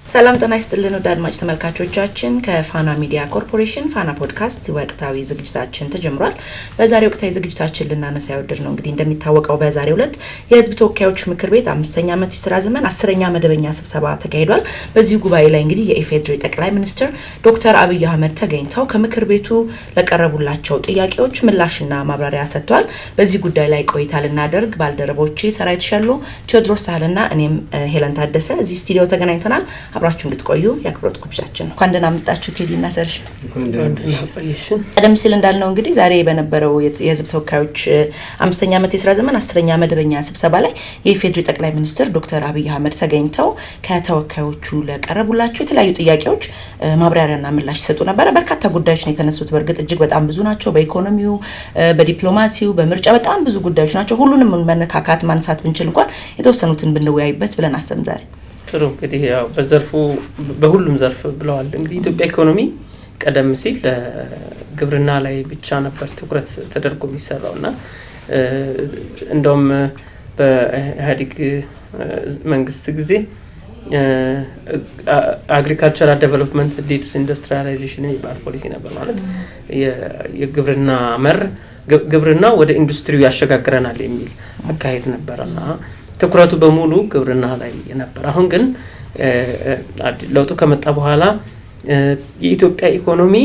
ሰላም ጤና ይስጥልን ወደ አድማጭ ተመልካቾቻችን ከፋና ሚዲያ ኮርፖሬሽን ፋና ፖድካስት ወቅታዊ ዝግጅታችን ተጀምሯል። በዛሬው ወቅታዊ ዝግጅታችን ልናነሳ ያወደድነው እንግዲህ እንደሚታወቀው በዛሬው ዕለት የህዝብ ተወካዮች ምክር ቤት 5ኛ ዓመት የሥራ ዘመን 10ኛ መደበኛ ስብሰባ ተካሂዷል። በዚህ ጉባኤ ላይ እንግዲህ የኢፌዴሪ ጠቅላይ ሚኒስትር ዶክተር አብይ አህመድ ተገኝተው ከምክር ቤቱ ለቀረቡላቸው ጥያቄዎች ምላሽና ማብራሪያ ሰጥተዋል። በዚህ ጉዳይ ላይ ቆይታ ልናደርግ ባልደረቦቼ ሰራዊት ሸሎ፣ ቴዎድሮስ ሳህልና እኔም ሄለን ታደሰ እዚህ ስቱዲዮ ተገናኝተናል። አብራችሁ እንድትቆዩ ያክብሮት ግብዣችን ነው። እንኳን ደህና መጣችሁ ቴዲና ሰርሽ። ቀደም ሲል እንዳልነው እንግዲህ ዛሬ በነበረው የህዝብ ተወካዮች 5ኛ ዓመት የሥራ ዘመን 10ኛ መደበኛ ስብሰባ ላይ የኢፌዴሪ ጠቅላይ ሚኒስትር ዶክተር አብይ አህመድ ተገኝተው ከተወካዮቹ ለቀረቡላቸው የተለያዩ ጥያቄዎች ማብራሪያና ምላሽ ይሰጡ ነበር። በርካታ ጉዳዮች ነው የተነሱት። በእርግጥ እጅግ በጣም ብዙ ናቸው። በኢኮኖሚው፣ በዲፕሎማሲው፣ በምርጫ በጣም ብዙ ጉዳዮች ናቸው። ሁሉንም መነካካት ማንሳት ብንችል እንኳን የተወሰኑትን ብንወያይበት ብለን አሰብን ዛሬ። ጥሩ እንግዲህ ያው በዘርፉ በሁሉም ዘርፍ ብለዋል። እንግዲህ ኢትዮጵያ ኢኮኖሚ ቀደም ሲል ግብርና ላይ ብቻ ነበር ትኩረት ተደርጎ የሚሰራውና እንደውም በኢህአዴግ መንግስት ጊዜ አግሪካልቸራል ዴቨሎፕመንት ሊድስ ኢንዱስትሪያላይዜሽን የሚባል ፖሊሲ ነበር። ማለት የግብርና መር ግብርና ወደ ኢንዱስትሪው ያሸጋግረናል የሚል አካሄድ ነበርና ትኩረቱ በሙሉ ግብርና ላይ ነበር። አሁን ግን ለውጡ ከመጣ በኋላ የኢትዮጵያ ኢኮኖሚ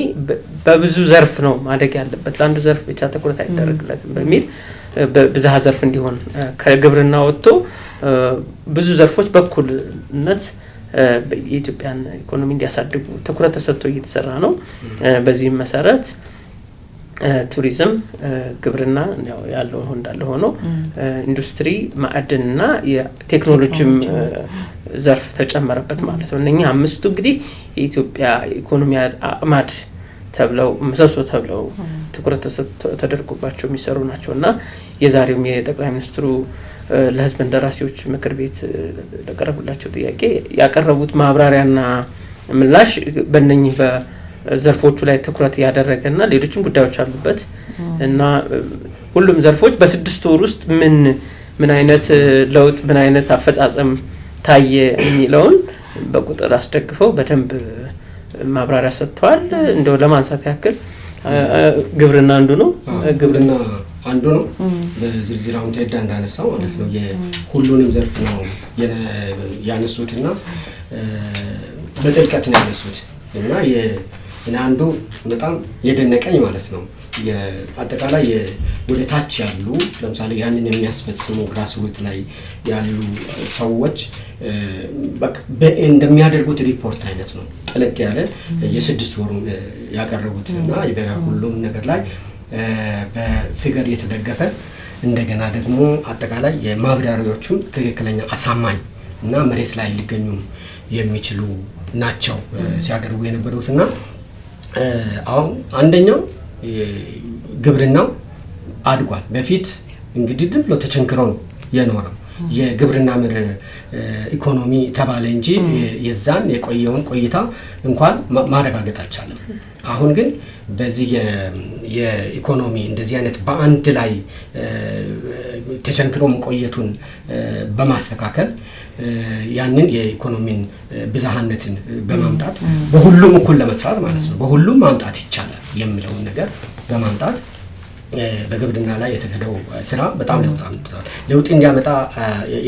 በብዙ ዘርፍ ነው ማደግ ያለበት፣ ለአንድ ዘርፍ ብቻ ትኩረት አይደረግለትም በሚል በብዝሃ ዘርፍ እንዲሆን ከግብርና ወጥቶ ብዙ ዘርፎች በኩልነት የኢትዮጵያን ኢኮኖሚ እንዲያሳድጉ ትኩረት ተሰጥቶ እየተሰራ ነው። በዚህም መሰረት ቱሪዝም፣ ግብርና ያለው እንዳለ ሆኖ ኢንዱስትሪ፣ ማዕድንና የቴክኖሎጂም ዘርፍ ተጨመረበት ማለት ነው። እነኚህ አምስቱ እንግዲህ የኢትዮጵያ ኢኮኖሚ አማድ ተብለው ምሰሶ ተብለው ትኩረት ተደርጎባቸው የሚሰሩ ናቸውና የዛሬውም የጠቅላይ ሚኒስትሩ ለህዝብ እንደራሴዎች ምክር ቤት ለቀረቡላቸው ጥያቄ ያቀረቡት ማብራሪያና ምላሽ በእነኚህ ዘርፎቹ ላይ ትኩረት ያደረገና ሌሎችም ጉዳዮች አሉበት እና ሁሉም ዘርፎች በ6 ወር ውስጥ ምን አይነት ለውጥ ምን አይነት አፈጻጸም ታየ የሚለውን በቁጥር አስደግፈው በደንብ ማብራሪያ ሰጥተዋል። እንደው ለማንሳት ያክል ግብርና አንዱ ነው። በዝርዝር አሁን ተይዳ እንዳነሳው ማለት ነው የሁሉንም ዘርፍ ነው ያነሱትና በጥልቀት ነው ያነሱት እና አንዱ በጣም የደነቀኝ ማለት ነው የአጠቃላይ ወደ ታች ያሉ ለምሳሌ ያንን የሚያስፈጽሙ ግራስሩት ላይ ያሉ ሰዎች እንደሚያደርጉት ሪፖርት አይነት ነው። ጥልቅ ያለ የ6 ወሩ ያቀረቡት እና በሁሉም ነገር ላይ በፊገር የተደገፈ እንደገና ደግሞ አጠቃላይ የማብራሪያዎቹን ትክክለኛ አሳማኝ እና መሬት ላይ ሊገኙ የሚችሉ ናቸው ሲያቀርቡ የነበሩትና አሁን አንደኛው ግብርናው አድጓል። በፊት እንግዲህ ዝም ብሎ ተቸንክሮ ነው የኖረው የግብርና ምር ኢኮኖሚ ተባለ እንጂ የዛን የቆየውን ቆይታ እንኳን ማረጋገጥ አልቻለም። አሁን ግን በዚህ የኢኮኖሚ እንደዚህ አይነት በአንድ ላይ ተቸንክሮ መቆየቱን በማስተካከል ያንን የኢኮኖሚን ብዝሃነትን በማምጣት በሁሉም እኩል ለመስራት ማለት ነው በሁሉም ማምጣት ይቻላል የሚለውን ነገር በማምጣት በግብርና ላይ የተከደው ስራ በጣም ለውጥ እንዲያመጣ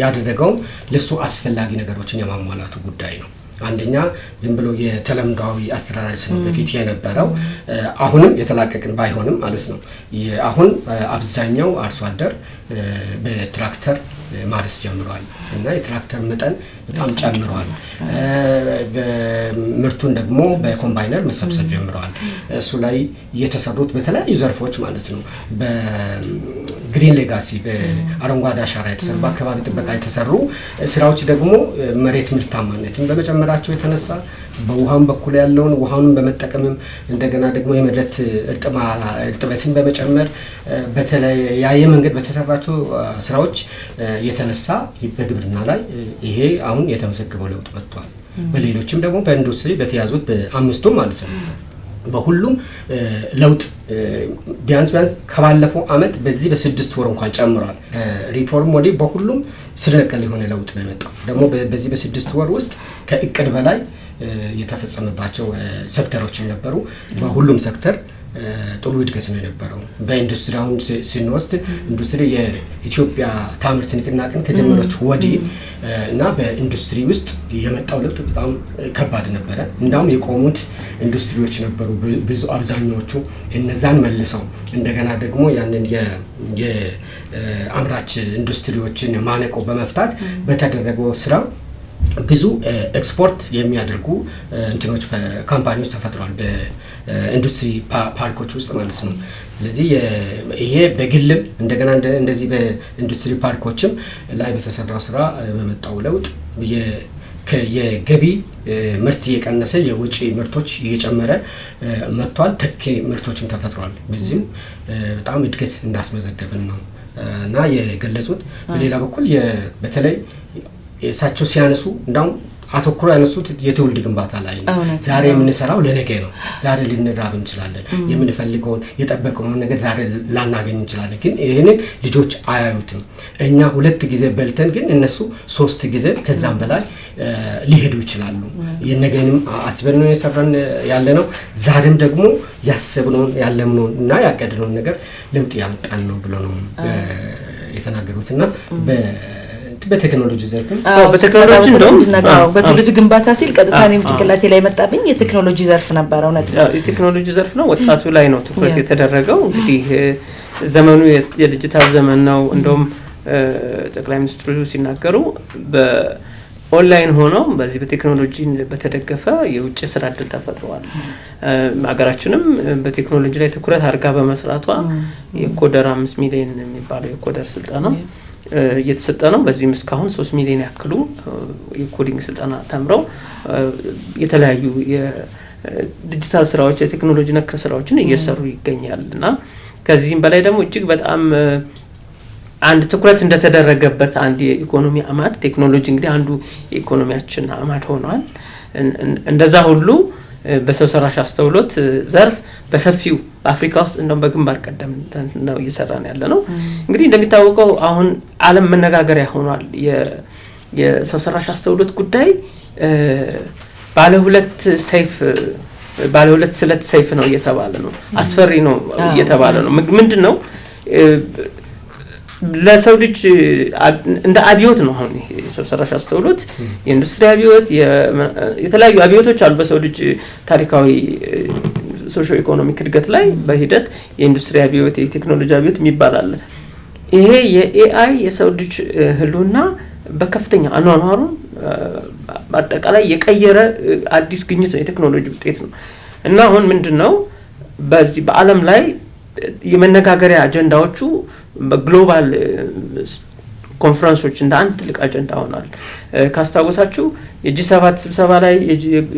ያደረገው ለሱ አስፈላጊ ነገሮችን የማሟላቱ ጉዳይ ነው። አንደኛ ዝም ብሎ የተለምዷዊ አስተራራይ ነው በፊት የነበረው አሁንም የተላቀቅን ባይሆንም ማለት ነው። አሁን አብዛኛው አርሶ አደር በትራክተር ማረስ ጀምሯል እና የትራክተር መጠን በጣም ጨምሯል። ምርቱን ደግሞ በኮምባይነር መሰብሰብ ጀምሯል። እሱ ላይ የተሰሩት በተለያዩ ዘርፎች ማለት ነው በግሪን ሌጋሲ በአረንጓዴ አሻራ የተሰሩ በአካባቢ ጥበቃ የተሰሩ ስራዎች ደግሞ መሬት ምርታማነትን በመጨመራቸው የተነሳ በውሃም በኩል ያለውን ውሃውን በመጠቀምም እንደገና ደግሞ የመሬት እርጥበትን በመጨመር በተለያየ መንገድ በተሰራቸው ስራዎች የተነሳ በግብርና ላይ ይሄ አሁን የተመዘገበው ለውጥ መጥቷል። በሌሎችም ደግሞ በኢንዱስትሪ በተያዙት በአምስቱም ማለት ነው በሁሉም ለውጥ ቢያንስ ከባለፈው አመት በዚህ በ6 ወር እንኳን ጨምሯል። ሪፎርም ወዲህ በሁሉም ስር ነቀል የሆነ ለውጥ ነው የመጣው። ደግሞ በዚህ በ6 ወር ውስጥ ከእቅድ በላይ የተፈጸመባቸው ሴክተሮች ነበሩ። በሁሉም ሴክተር ጥሩ እድገት ነው የነበረው። በኢንዱስትሪ አሁን ስንወስድ ኢንዱስትሪ የኢትዮጵያ ታምርት ንቅናቄን ከጀመረች ወዲህ እና በኢንዱስትሪ ውስጥ የመጣው ለውጥ በጣም ከባድ ነበረ። እንዳውም የቆሙት ኢንዱስትሪዎች ነበሩ ብዙ አብዛኞቹ። እነዛን መልሰው እንደገና ደግሞ ያንን የአምራች ኢንዱስትሪዎችን ማነቆ በመፍታት በተደረገው ስራ ብዙ ኤክስፖርት የሚያደርጉ እንትኖች ካምፓኒዎች ተፈጥሯል በኢንዱስትሪ ፓርኮች ውስጥ ማለት ነው። ስለዚህ ይሄ በግልም እንደገና እንደዚህ በኢንዱስትሪ ፓርኮችም ላይ በተሰራው ስራ በመጣው ለውጥ የገቢ ምርት እየቀነሰ የውጪ ምርቶች እየጨመረ መጥቷል። ተኪ ምርቶችም ተፈጥሯል። በዚህም በጣም እድገት እንዳስመዘገብን ነው እና የገለጹት። በሌላ በኩል በተለይ እሳቸው ሲያነሱ እንዳውም አተኩሮ ያነሱት የትውልድ ግንባታ ላይ ነው። ዛሬ የምንሰራው ለነገ ነው። ዛሬ ልንራብ እንችላለን። የምንፈልገውን የጠበቅነውን ነገር ዛሬ ላናገኝ እንችላለን። ግን ይህንን ልጆች አያዩትም። እኛ 2 ጊዜ በልተን ግን እነሱ 3 ጊዜ ከዛም በላይ ሊሄዱ ይችላሉ። የነገንም አስበን ነው የሰራን ያለ ነው። ዛሬም ደግሞ ያሰብነውን ያለምነውን እና ያቀድነውን ነገር ለውጥ ያመጣን ነው ብሎ ነው የተናገሩትና በቴክኖሎጂ ዘርፍ በቴክኖሎጂ እንደውም በትውልድ ግንባታ ሲል ቀጥታ እኔም ጭንቅላቴ ላይ መጣብኝ የቴክኖሎጂ ዘርፍ ነበር። እውነት ነው የቴክኖሎጂ ዘርፍ ነው። ወጣቱ ላይ ነው ትኩረት የተደረገው። እንግዲህ ዘመኑ የዲጂታል ዘመን ነው። እንደውም ጠቅላይ ሚኒስትሩ ሲናገሩ በኦንላይን ሆነው በዚህ በቴክኖሎጂ በተደገፈ የውጭ ስራ እድል ተፈጥሯል። ሀገራችንም በቴክኖሎጂ ላይ ትኩረት አድርጋ በመስራቷ የኮደር 5 ሚሊዮን የሚባለው የኮደር ስልጠና እየተሰጠ ነው። በዚህም እስካሁን 3 ሚሊዮን ያክሉ የኮዲንግ ስልጠና ተምረው የተለያዩ የዲጂታል ስራዎች የቴክኖሎጂ ነክ ስራዎችን እየሰሩ ይገኛል እና ከዚህም በላይ ደግሞ እጅግ በጣም አንድ ትኩረት እንደተደረገበት አንድ የኢኮኖሚ አማድ ቴክኖሎጂ እንግዲህ አንዱ የኢኮኖሚያችን አማድ ሆኗል። እንደዛ ሁሉ በሰው ሰራሽ አስተውሎት ዘርፍ በሰፊው በአፍሪካ ውስጥ እንደውም በግንባር ቀደም ነው እየሰራን ያለ ነው። እንግዲህ እንደሚታወቀው አሁን ዓለም መነጋገሪያ ሆኗል። የሰው ሰራሽ አስተውሎት ጉዳይ ባለ ሁለት ስለት ሰይፍ ነው እየተባለ ነው። አስፈሪ ነው እየተባለ ነው። ምንድነው ለሰው ልጅ እንደ አብዮት ነው። አሁን የሰው ሰራሽ አስተውሎት የኢንዱስትሪ አብዮት የተለያዩ አብዮቶች አሉ በሰው ልጅ ታሪካዊ ሶሾ ኢኮኖሚክ እድገት ላይ በሂደት የኢንዱስትሪ አብዮት የቴክኖሎጂ አብዮት የሚባል። ይሄ የኤአይ የሰው ልጅ ህልውና በከፍተኛ አኗኗሩን በአጠቃላይ የቀየረ አዲስ ግኝት ነው፣ የቴክኖሎጂ ውጤት ነው እና አሁን ምንድነው በዚህ በአለም ላይ የመነጋገሪያ አጀንዳዎቹ በግሎባል ኮንፈረንሶች እንደ አንድ ትልቅ አጀንዳ ሆኗል። ካስታወሳችሁ የጂ7 ስብሰባ ላይ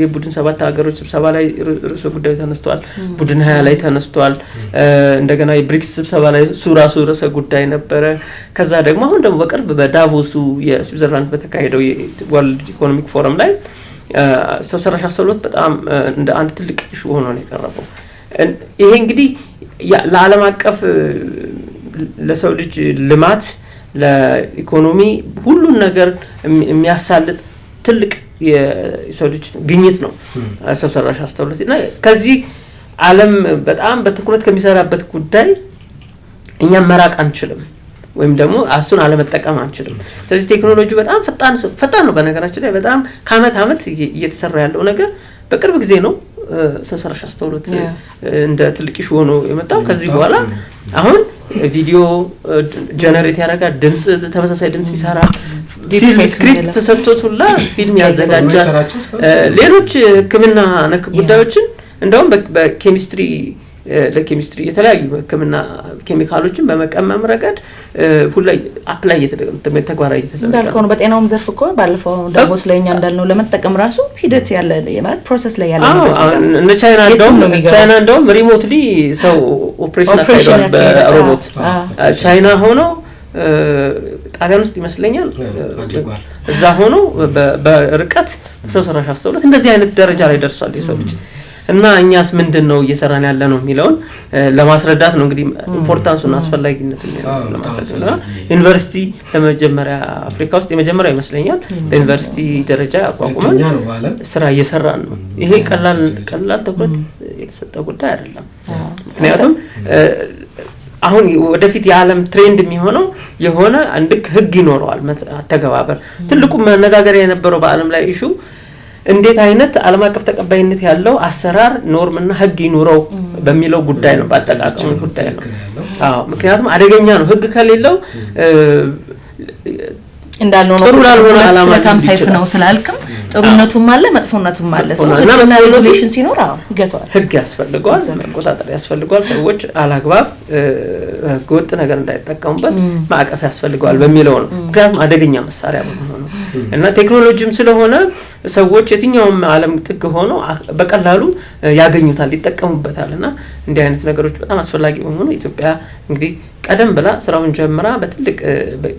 የቡድን 7 ሀገሮች ስብሰባ ላይ ርዕሰ ጉዳዩ ተነስተዋል። ቡድን 20 ላይ ተነስተዋል። እንደገና የብሪክስ ስብሰባ ላይ ራሱ ርዕሰ ጉዳይ ነበረ። ከዛ ደግሞ አሁን ደግሞ በቅርብ በዳቮሱ የስዊዘርላንድ በተካሄደው የወርልድ ኢኮኖሚክ ፎረም ላይ ሰው ሰራሽ አስተውሎት በጣም እንደ አንድ ትልቅ ኢሹ ሆኖ ነው የቀረበው። ይሄ እንግዲህ ለዓለም አቀፍ ለሰው ልጅ ልማት ለኢኮኖሚ ሁሉን ነገር የሚያሳልጥ ትልቅ የሰው ልጅ ግኝት ነው ሰው ሰራሽ አስተውሎት እና ከዚህ ዓለም በጣም በትኩረት ከሚሰራበት ጉዳይ እኛም መራቅ አንችልም ወይም ደግሞ እሱን አለመጠቀም አንችልም። ስለዚህ ቴክኖሎጂ በጣም ፈጣን ነው። በነገራችን ላይ በጣም ከአመት አመት እየተሰራ ያለው ነገር በቅርብ ጊዜ ነው ሰው ሰራሽ አስተውሎት እንደ ትልቅ ኢሹ ሆኖ የመጣው። ከዚህ በኋላ አሁን ቪዲዮ ጀነሬት ያደርጋል፣ ድምጽ ተመሳሳይ ድምጽ ይሰራል፣ ፊልም ስክሪፕት ተሰጥቶት ሁላ ፊልም ያዘጋጃል። ሌሎች ሕክምና ነክ ጉዳዮችን እንደውም በኬሚስትሪ ለኬሚስትሪ የተለያዩ ሕክምና ኬሚካሎችን በመቀመም ረገድ ሁላ አፕላይ ተግባራዊ እየተደረገ እንዳልከው ነው። በጤናውም ዘርፍ እኮ ባለፈው ዳቮስ ላይ እኛ እንዳልነው ለመጠቀም ራሱ ሂደት ያለ ማለት ፕሮሰስ ላይ ያለ ነው። እነ ቻይና እንደውም ሪሞትሊ ሰው ኦፕሬሽን አካሂደዋል በሮቦት። ቻይና ሆኖ ጣሊያን ውስጥ ይመስለኛል እዛ ሆኖ በርቀት ሰው ሰራሽ አስተውሎት እንደዚህ አይነት ደረጃ ላይ ደርሷል የሰው ልጅ እና እኛስ ምንድነው እየሰራን ያለ ነው የሚለውን ለማስረዳት ነው እንግዲህ ኢምፖርታንሱን አስፈላጊነቱን ለማስረዳት ዩኒቨርሲቲ ለመጀመሪያ አፍሪካ ውስጥ የመጀመሪያ ይመስለኛል በዩኒቨርሲቲ ደረጃ አቋቁመን ስራ እየሰራን ነው። ይሄ ቀላል ትኩረት የተሰጠ ጉዳይ አይደለም። ምክንያቱም አሁን ወደፊት የዓለም ትሬንድ የሚሆነው የሆነ አንድ ህግ ይኖረዋል አተገባበር። ትልቁ መነጋገሪያ የነበረው በዓለም ላይ ኢሹ እንዴት አይነት ዓለም አቀፍ ተቀባይነት ያለው አሰራር ኖርምና ህግ ይኖረው በሚለው ጉዳይ ነው፣ በአጠቃቀም ጉዳይ ነው። ምክንያቱም አደገኛ ነው ህግ ከሌለው እንዳልነው ጥሩ ላልሆነ ዓላማ ለካም ሳይፍ ነው ስላልከም ጥሩነቱም አለ መጥፎነቱም አለ። እና ሬጉሌሽን ሲኖር ይገቷል፣ ህግ ያስፈልጋል፣ መቆጣጠር ያስፈልጋል፣ ሰዎች አላግባብ ህገወጥ ነገር እንዳይጠቀሙበት ማዕቀፍ ያስፈልጋል በሚለው ነው። ምክንያቱም አደገኛ መሳሪያ በመሆኑ እና ቴክኖሎጂም ስለሆነ ሰዎች የትኛውም ዓለም ጥግ ሆኖ በቀላሉ ያገኙታል፣ ይጠቀሙበታልና እንዲህ አይነት ነገሮች በጣም አስፈላጊ በመሆኑ ኢትዮጵያ እንግዲህ ቀደም ብላ ስራውን ጀምራ በትልቅ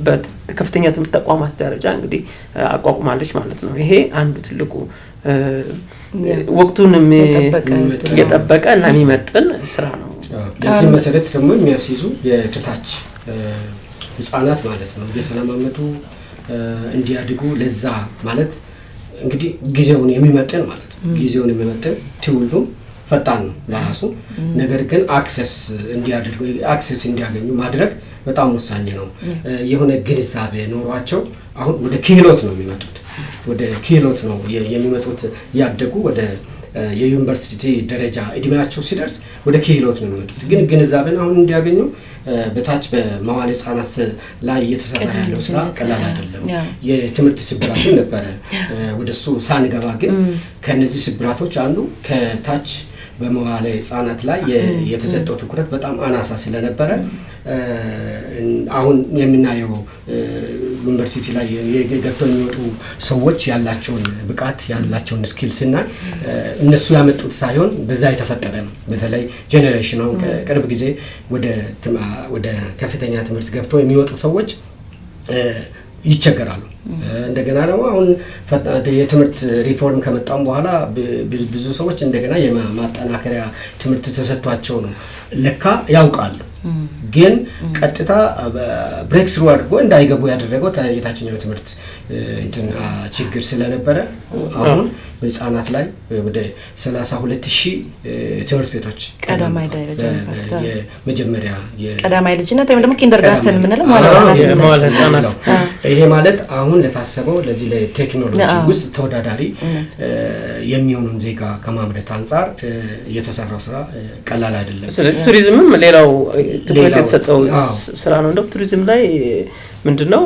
በከፍተኛ ትምህርት ተቋማት ደረጃ እንግዲህ አቋቁማለች ማለት ነው። ይሄ አንዱ ትልቁ ወቅቱንም የጠበቀ እና የሚመጥን ስራ ነው። ለዚህ መሰረት ደግሞ የሚያስይዙ የታች ህፃናት ማለት ነው እየተለማመዱ እንዲያድጉ ለዛ ማለት እንግዲህ ጊዜውን የሚመጥን ማለት ነው። ጊዜውን የሚመጥን ትውልዱ ፈጣን ነው በራሱ ነገር ግን አክሰስ እንዲያገኙ ማድረግ በጣም ወሳኝ ነው። የሆነ ግንዛቤ ኖሯቸው አሁን ወደ ክህሎት ነው የሚመጡት፣ ወደ ክህሎት ነው የሚመጡት። ያደጉ ወደ የዩኒቨርሲቲ ደረጃ እድሜያቸው ሲደርስ ወደ ክህሎት ነው የሚመጡት። ግን ግንዛቤን አሁን እንዲያገኙ በታች በመዋለ ህጻናት ላይ እየተሰራ ያለው ስራ ቀላል አይደለም። የትምህርት ስብራትን ነበረ ወደሱ ሳንገባ ግን ከነዚህ ስብራቶች አንዱ ከታች በመዋለ ህጻናት ላይ የተሰጠው ትኩረት በጣም አናሳ ስለነበረ አሁን የምናየው ዩኒቨርሲቲ ላይ የገብተው የሚወጡ ሰዎች ያላቸውን ብቃት ያላቸውን ስኪልስና እነሱ ያመጡት ሳይሆን በዛ የተፈጠረ ነው። በተለይ ጄኔሬሽኑ ቅርብ ጊዜ ወደ ከፍተኛ ትምህርት ገብተው የሚወጡ ሰዎች ይቸገራሉ። እንደገና ደግሞ አሁን የትምህርት ሪፎርም ከመጣም በኋላ ብዙ ሰዎች እንደገና የማጠናከሪያ ትምህርት ተሰጥቷቸው ነው ለካ ያውቃሉ። ግን ቀጥታ ብሬክ ስሩ አድርጎ እንዳይገቡ ያደረገው የታችኛው ትምህርት ችግር ስለነበረ አሁን በህፃናት ላይ ወደ 32000 ትምህርት ቤቶች ቀዳማይ ደረጃ የመጀመሪያ ቀዳማይ ልጅነት ወይም ደግሞ ኪንደርጋርተን የምንለው ማለት ህፃናት ይሄ ማለት አሁን ለታሰበው ለዚህ ለቴክኖሎጂ ውስጥ ተወዳዳሪ የሚሆኑን ዜጋ ከማምረት አንፃር የተሰራው ስራ ቀላል አይደለም። ስለዚህ ቱሪዝምም ሌላው ትኩረት የተሰጠው ስራ ነው። እንደው ቱሪዝም ላይ ምንድነው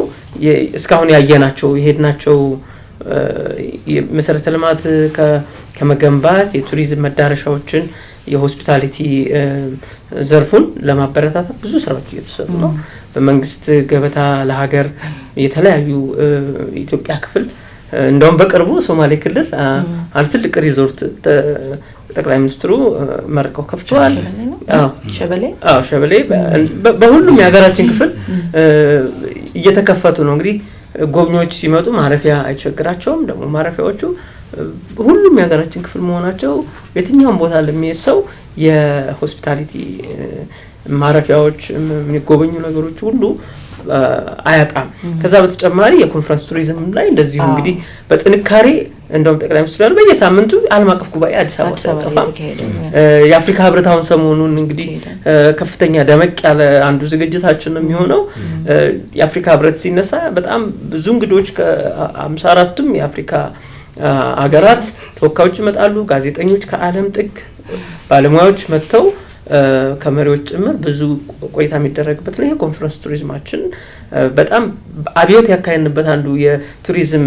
እስካሁን ያየናቸው የሄድናቸው የመሰረተ ልማት ከመገንባት የቱሪዝም መዳረሻዎችን የሆስፒታሊቲ ዘርፉን ለማበረታታት ብዙ ስራዎች እየተሰሩ ነው። በመንግስት ገበታ ለሀገር የተለያዩ ኢትዮጵያ ክፍል እንደውም በቅርቡ ሶማሌ ክልል አንድ ትልቅ ሪዞርት ጠቅላይ ሚኒስትሩ መርቀው ከፍተዋል። ሸበሌ በሁሉም የሀገራችን ክፍል እየተከፈቱ ነው። እንግዲህ ጎብኚዎች ሲመጡ ማረፊያ አይቸግራቸውም። ደግሞ ማረፊያዎቹ ሁሉም የሀገራችን ክፍል መሆናቸው የትኛውም ቦታ ለሚሄድ ሰው የሆስፒታሊቲ ማረፊያዎች የሚጎበኙ ነገሮች ሁሉ አያጣም። ከዛ በተጨማሪ የኮንፈረንስ ቱሪዝም ላይ እንደዚህ እንግዲህ በጥንካሬ እንደውም ጠቅላይ ሚኒስትሩ በየሳምንቱ ዓለም አቀፍ ጉባኤ አዲስ አበባ ተጠፋ የአፍሪካ ህብረት አሁን ሰሞኑን እንግዲህ ከፍተኛ ደመቅ ያለ አንዱ ዝግጅታችን ነው የሚሆነው። የአፍሪካ ህብረት ሲነሳ በጣም ብዙ እንግዶች ከ54ቱም የአፍሪካ ሀገራት ተወካዮች ይመጣሉ። ጋዜጠኞች ከዓለም ጥግ ባለሙያዎች መጥተው ከመሪዎች ጭምር ብዙ ቆይታ የሚደረግበት ነው። ይሄ ኮንፈረንስ ቱሪዝማችን በጣም አብዮት ያካሄድንበት አንዱ የቱሪዝም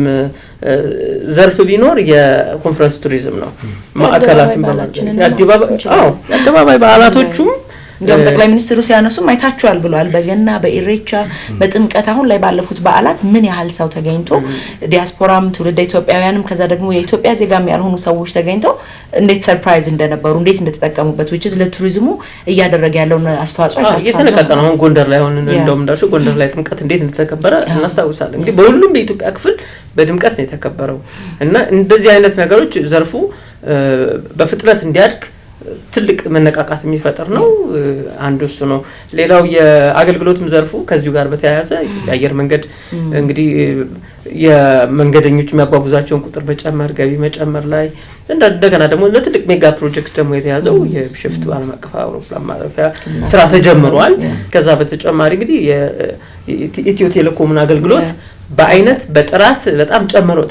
ዘርፍ ቢኖር የኮንፈረንስ ቱሪዝም ነው። ማዕከላትን በማድረግ የአደባባይ በዓላቶቹም እንዲያውም ጠቅላይ ሚኒስትሩ ሲያነሱም አይታችኋል ብለዋል። በገና በኢሬቻ በጥምቀት አሁን ላይ ባለፉት በዓላት ምን ያህል ሰው ተገኝቶ ዲያስፖራም ትውልደ ኢትዮጵያውያንም ከዛ ደግሞ የኢትዮጵያ ዜጋም ያልሆኑ ሰዎች ተገኝተው እንዴት ሰርፕራይዝ እንደነበሩ እንዴት እንደተጠቀሙበት which is ለቱሪዝሙ እያደረገ ያለውን አስተዋጽኦ አይታችኋል። የተነቃቀ ነው። አሁን ጎንደር ላይ ሆነን እንደውም እንዳልሽው ጎንደር ላይ ጥምቀት እንዴት እንደተከበረ እናስታውሳለን። እንግዲህ በሁሉም በኢትዮጵያ ክፍል በድምቀት ነው የተከበረው እና እንደዚህ አይነት ነገሮች ዘርፉ በፍጥነት እንዲያድግ ትልቅ መነቃቃት የሚፈጥር ነው። አንዱ እሱ ነው። ሌላው የአገልግሎትም ዘርፉ ከዚሁ ጋር በተያያዘ የአየር መንገድ እንግዲህ የመንገደኞች የሚያጓጉዛቸውን ቁጥር መጨመር፣ ገቢ መጨመር ላይ እንደገና ደግሞ ለትልቅ ሜጋ ፕሮጀክት ደግሞ የተያዘው የቢሾፍቱ ዓለም አቀፍ አውሮፕላን ማረፊያ ስራ ተጀምሯል። ከዛ በተጨማሪ እንግዲህ የኢትዮ ቴሌኮምን አገልግሎት በአይነት በጥራት በጣም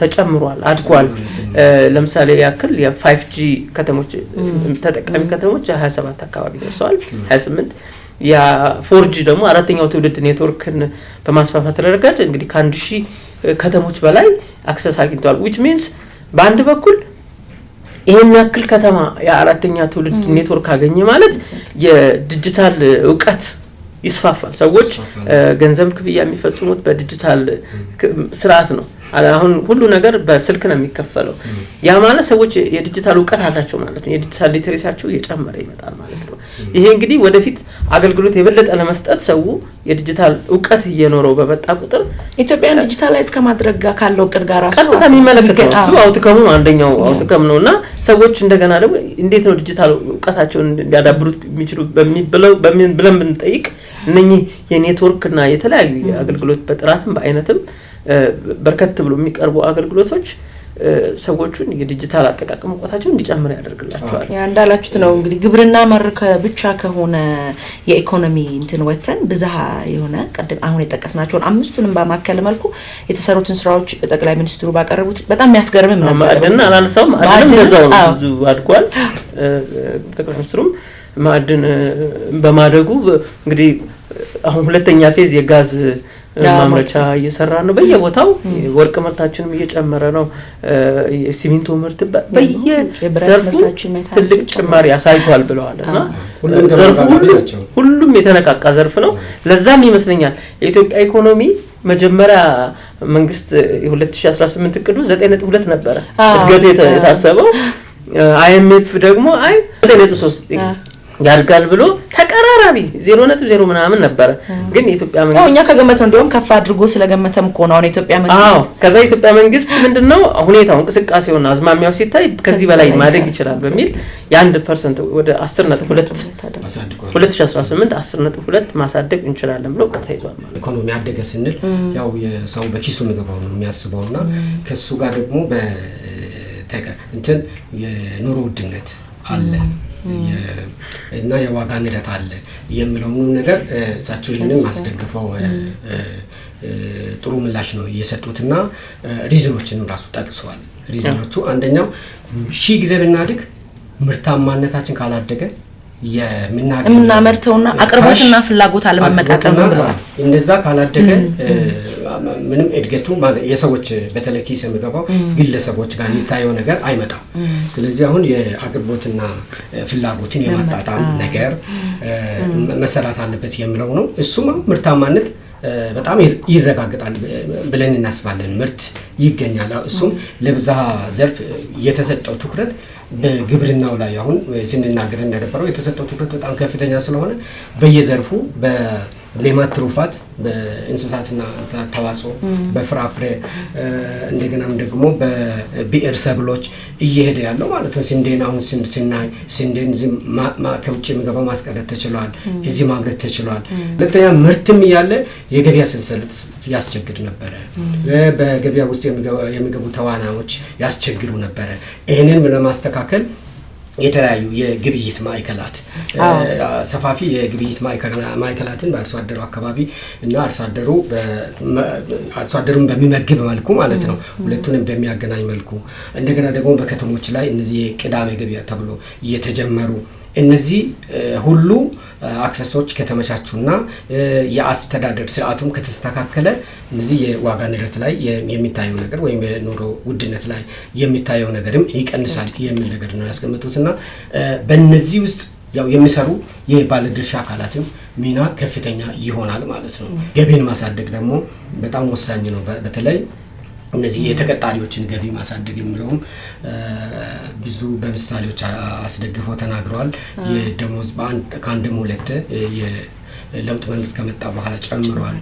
ተጨምሯል፣ አድጓል። ለምሳሌ ያክል የ5G ከተሞች ተጠቃሚ ከተሞች 27 አካባቢ ደርሰዋል፣ 28 ያ 4G ደግሞ አራተኛው ትውልድ ኔትወርክን በማስፋፋት ረገድ እንግዲህ ከ1000 ከተሞች በላይ አክሰስ አግኝተዋል which means በአንድ በኩል ይሄን ያክል ከተማ የአራተኛ ትውልድ ኔትወርክ አገኘ ማለት የዲጂታል ዕውቀት ይስፋፋል። ሰዎች ገንዘብ ክፍያ የሚፈጽሙት በዲጂታል ስርዓት ነው። አሁን ሁሉ ነገር በስልክ ነው የሚከፈለው። ያ ማለት ሰዎች የዲጂታል ዕውቀት አላቸው ማለት ነው። የዲጂታል ሊተሬሲያቸው እየጨመረ ይመጣል ማለት ነው። ይሄ እንግዲህ ወደፊት አገልግሎት የበለጠ ለመስጠት ሰው የዲጂታል ዕውቀት እየኖረው በመጣ ቁጥር ኢትዮጵያን ዲጂታላይዝ ከማድረግ ጋር ካለው እቅድ ጋር ቀጥታ የሚመለከተው እሱ አውትከሙ አንደኛው አውትከም ነውና ሰዎች እንደገና ደግሞ እንዴት ነው ዲጂታል ዕውቀታቸውን እንዲያዳብሩት የሚችሉ ብለን ብንጠይቅ እነኚህ የኔትወርክና የተለያዩ የአገልግሎት በጥራትም በአይነትም በርከት ብሎ የሚቀርቡ አገልግሎቶች ሰዎቹን የዲጂታል አጠቃቀም ዕውቀታቸውን እንዲጨምር ያደርግላቸዋል። ያ እንዳላችሁት ነው እንግዲህ ግብርና መር ብቻ ከሆነ የኢኮኖሚ እንትን ወተን ብዝሃ የሆነ ቀደም አሁን የጠቀስናቸውን አምስቱንም በማከለ መልኩ የተሰሩትን ስራዎች ጠቅላይ ሚኒስትሩ ባቀረቡት በጣም የሚያስገርምም ነበር። ማዕድን አላነሳውም፣ ማዕድን እንደዛው ብዙ አድጓል። ጠቅላይ ሚኒስትሩም ማዕድን በማደጉ እንግዲህ አሁን ሁለተኛ ፌዝ የጋዝ ማምረቻ እየሰራ ነው። በየቦታው ወርቅ ምርታችንም እየጨመረ ነው። የሲሚንቶ ምርት በየዘርፉ ትልቅ ጭማሪ ያሳይቷል ብለዋልና ዘርፉ ሁሉም የተነቃቃ ዘርፍ ነው። ለዛም ይመስለኛል የኢትዮጵያ ኢኮኖሚ መጀመሪያ መንግስት የ2018 እቅዱ 9.2 ነበረ እድገቱ የታሰበው። IMF ደግሞ 9.3 ያድጋል ብሎ ተቀራራቢ 0.0 ምናምን ነበር። ግን የኢትዮጵያ መንግስት እኛ ከገመተው እንደውም ከፍ አድርጎ ስለገመተም እኮ ነው የኢትዮጵያ መንግስት ከዛ የኢትዮጵያ መንግስት ምንድነው ሁኔታው እንቅስቃሴውና አዝማሚያው ሲታይ ከዚህ በላይ ማደግ ይችላል በሚል የ1% ወደ 10.2 2018 10.2 ማሳደግ እንችላለን ብሎ ተይዟል ማለት። ኢኮኖሚ አደገ ስንል ያው የሰው በኪሱ የሚገባው ነው የሚያስበውና ከሱ ጋር ደግሞ እንትን የኑሮ ውድነት አለ እና የዋጋ ንረት አለ የሚለው ነገር እሳቸው ይህንን ማስደግፈው ጥሩ ምላሽ ነው የሰጡትና ሪዝኖችንም ራሱ ጠቅሰዋል። ሪዝኖቹ አንደኛው ሺህ ጊዜ ብናድግ ምርታማነታችን ካላደገ የምናመርተውና አቅርቦትና ፍላጎት አለመመጣጠን ነው ብለዋል። እንደዛ ካላደገ ምንም እድገቱ ማለት የሰዎች በተለይ ኪስ የሚገባው ግለሰቦች ጋር የሚታየው ነገር አይመጣም። ስለዚህ አሁን የአቅርቦትና ፍላጎትን የማጣጣም ነገር መሰራት አለበት የሚለው ነው። እሱም ምርታማነት በጣም ይረጋግጣል ብለን እናስባለን። ምርት ይገኛል። እሱም ለብዝሃ ዘርፍ የተሰጠው ትኩረት በግብርናው ላይ አሁን ስንናገር እንደነበረው የተሰጠው ትኩረት በጣም ከፍተኛ ስለሆነ በየዘርፉ በሌማት ትሩፋት በእንስሳትና እንስሳት ተዋጽኦ በፍራፍሬ እንደገናም ደግሞ በብዕር ሰብሎች እየሄደ ያለው ማለት ነው። ስንዴን አሁን ስናይ ስንዴን ከውጭ የሚገባው ማስቀረት ተችሏል፣ እዚህ ማምረት ተችሏል። ሁለተኛ ምርትም እያለ የገበያ ሰንሰለት ያስቸግር ነበረ። በገበያ ውስጥ የሚገቡ ተዋናዮች ያስቸግሩ ነበረ። ይህንን ለማስተካከል የተለያዩ የግብይት ማዕከላት ሰፋፊ የግብይት ማዕከላትን በአርሶ አደሩ አካባቢ እና አርሶ አደሩን በሚመግብ መልኩ ማለት ነው፣ ሁለቱንም በሚያገናኝ መልኩ እንደገና ደግሞ በከተሞች ላይ እነዚህ የቅዳሜ ገበያ ተብሎ እየተጀመሩ እነዚህ ሁሉ አክሰሶች ከተመቻቹና የአስተዳደር ስርዓቱም ከተስተካከለ እነዚህ የዋጋ ንረት ላይ የሚታየው ነገር ወይም የኑሮ ውድነት ላይ የሚታየው ነገርም ይቀንሳል የሚል ነገር ነው ያስቀመጡትና በእነዚህ ውስጥ ያው የሚሰሩ የባለድርሻ አካላትም ሚና ከፍተኛ ይሆናል ማለት ነው። ገቢን ማሳደግ ደግሞ በጣም ወሳኝ ነው። በተለይ እነዚህ የተቀጣሪዎችን ገቢ ማሳደግ የሚለውም ብዙ በምሳሌዎች አስደግፈው ተናግረዋል። የደሞዝ ከአንድም ሁለት ለውጥ መንግስት ከመጣ በኋላ ጨምሯል።